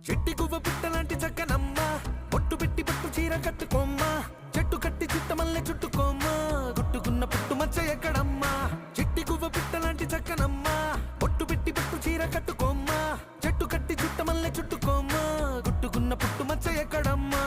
చెట్టి గువ్వ పిట్టలాంటి చక్కనమ్మ బొట్టు పెట్టి పట్టు చీర కట్టుకోమ్మా చెట్టు కట్టి చుట్టమల్లె చుట్టుకోమ్మా గుట్టుకున్న పుట్టు మచ్చ ఎక్కడమ్మా చెట్టి గువ్వ పిట్టలాంటి చక్కనమ్మ బొట్టు పెట్టి పట్టు చీర కట్టుకోమ్మా చెట్టు కట్టి చుట్టమల్లె చుట్టుకోమ్మా గుట్టుకున్న పుట్టు మచ్చ ఎక్కడమ్మా